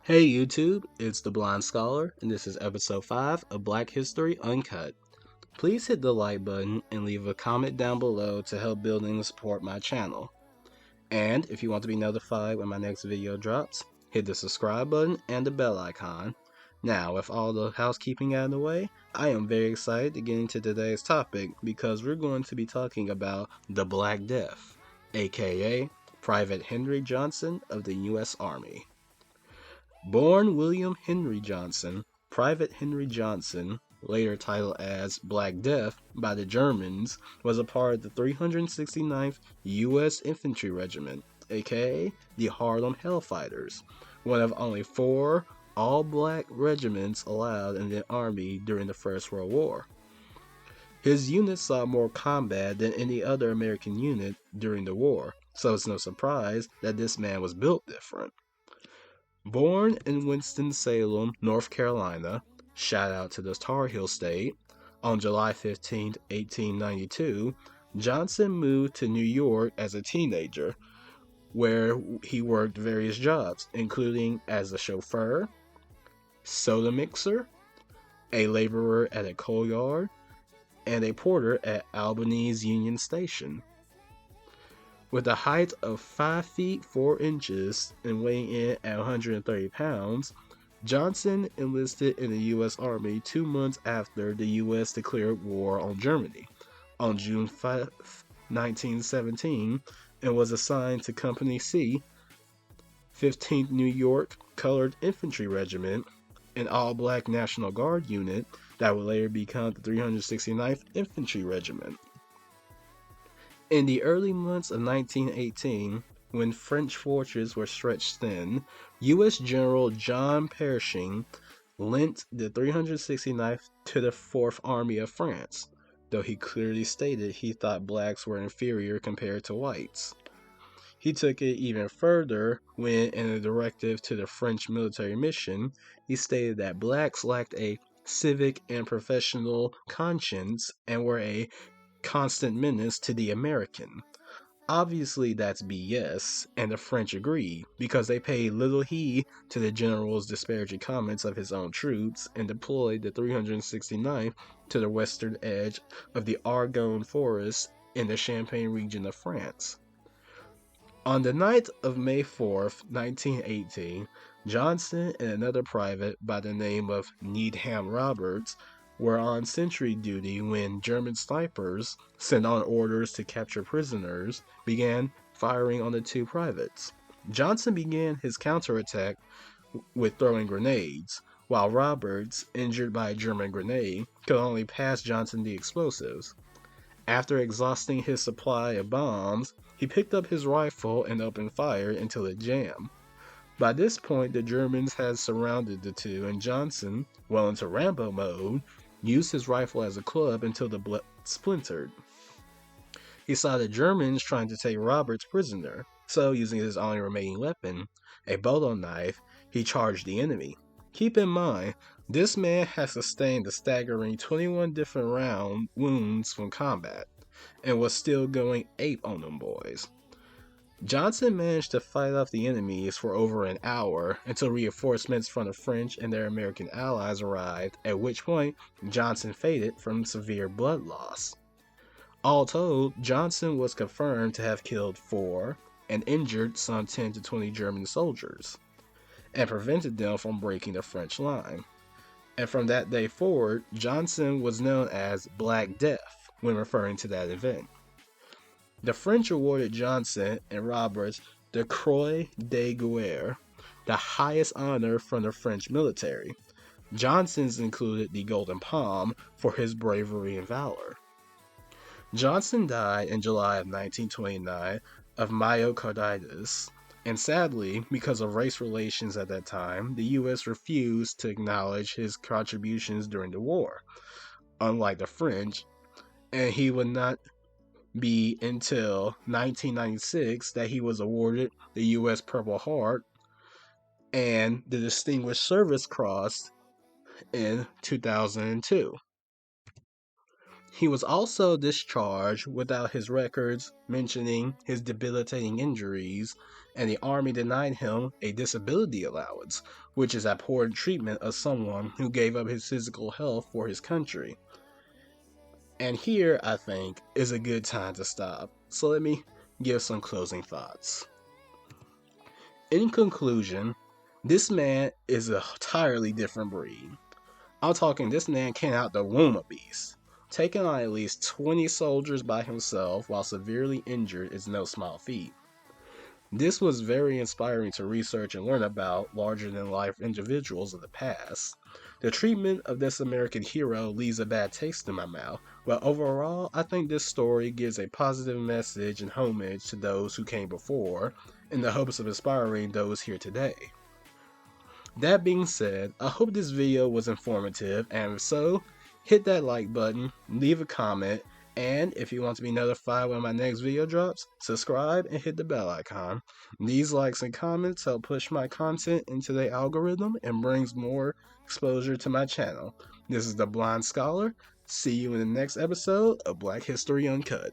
Hey YouTube, it's The Blind Scholar, and this is episode 5 of Black History Uncut. Please hit the like button and leave a comment down below to help build and support my channel. And if you want to be notified when my next video drops, hit the subscribe button and the bell icon. Now, with all the housekeeping out of the way, I am very excited to get into today's topic because we're going to be talking about the Black Death, aka Private Henry Johnson of the U.S. Army. Born William Henry Johnson, Private Henry Johnson, later titled as Black Death by the Germans, was a part of the 369th U.S. Infantry Regiment, aka the Harlem Hellfighters, one of only 4 all-black regiments allowed in the Army during the First World War. His unit saw more combat than any other American unit during the war, so it's no surprise that this man was built different. Born in Winston-Salem, North Carolina, shout out to the Tar Heel State, on July 15, 1892, Johnson moved to New York as a teenager, where he worked various jobs, including as a chauffeur, soda mixer, a laborer at a coal yard, and a porter at Albany's Union Station. With a height of 5 feet 4 inches and weighing in at 130 pounds, Johnson enlisted in the U.S. Army 2 months after the U.S. declared war on Germany on June 5, 1917, and was assigned to Company C, 15th New York Colored Infantry Regiment, an all-black National Guard unit that would later become the 369th Infantry Regiment. In the early months of 1918, when French forces were stretched thin, U.S. General John Pershing lent the 369th to the 4th Army of France, though he clearly stated he thought blacks were inferior compared to whites. He took it even further when, in a directive to the French military mission, he stated that blacks lacked a civic and professional conscience and were a constant menace to the American. Obviously, that's BS, and the French agreed, because they paid little heed to the general's disparaging comments of his own troops and deployed the 369th to the western edge of the Argonne Forest in the Champagne region of France. On the night of May 4th, 1918, Johnson and another private by the name of Needham Roberts were on sentry duty when German snipers, sent on orders to capture prisoners, began firing on the 2 privates. Johnson began his counterattack with throwing grenades, while Roberts, injured by a German grenade, could only pass Johnson the explosives. After exhausting his supply of bombs, he picked up his rifle and opened fire until it jammed. By this point, the Germans had surrounded the 2, and Johnson, well into Rambo mode, used his rifle as a club until the bullet splintered. He saw the Germans trying to take Roberts prisoner, so using his only remaining weapon, a bolo knife, he charged the enemy. Keep in mind, this man has sustained a staggering 21 different round wounds from combat, and was still going ape on them boys. Johnson managed to fight off the enemies for over an hour until reinforcements from the French and their American allies arrived, at which point Johnson faded from severe blood loss. All told, Johnson was confirmed to have killed 4 and injured some 10 to 20 German soldiers, and prevented them from breaking the French line. And from that day forward, Johnson was known as Black Death when referring to that event. The French awarded Johnson and Roberts the Croix de Guerre, the highest honor from the French military. Johnson's included the Golden Palm for his bravery and valor. Johnson died in July of 1929 of myocarditis, and sadly, because of race relations at that time, the U.S. refused to acknowledge his contributions during the war, unlike the French, and he would not be until 1996 that he was awarded the U.S. Purple Heart and the Distinguished Service Cross in 2002. He was also discharged without his records mentioning his debilitating injuries, and the Army denied him a disability allowance, which is abhorrent treatment of someone who gave up his physical health for his country. And here, I think, is a good time to stop. So let me give some closing thoughts. In conclusion, this man is a entirely different breed. I'm talking this man came out the womb a beast. Taking on at least 20 soldiers by himself while severely injured is no small feat. This was very inspiring to research and learn about larger than life individuals of the past. The treatment of this American hero leaves a bad taste in my mouth, but overall, I think this story gives a positive message and homage to those who came before, in the hopes of inspiring those here today. That being said, I hope this video was informative, and if so, hit that like button, leave a comment, and if you want to be notified when my next video drops, subscribe and hit the bell icon. These likes and comments help push my content into the algorithm and brings more exposure to my channel. This is The Blind Scholar. See you in the next episode of Black History Uncut.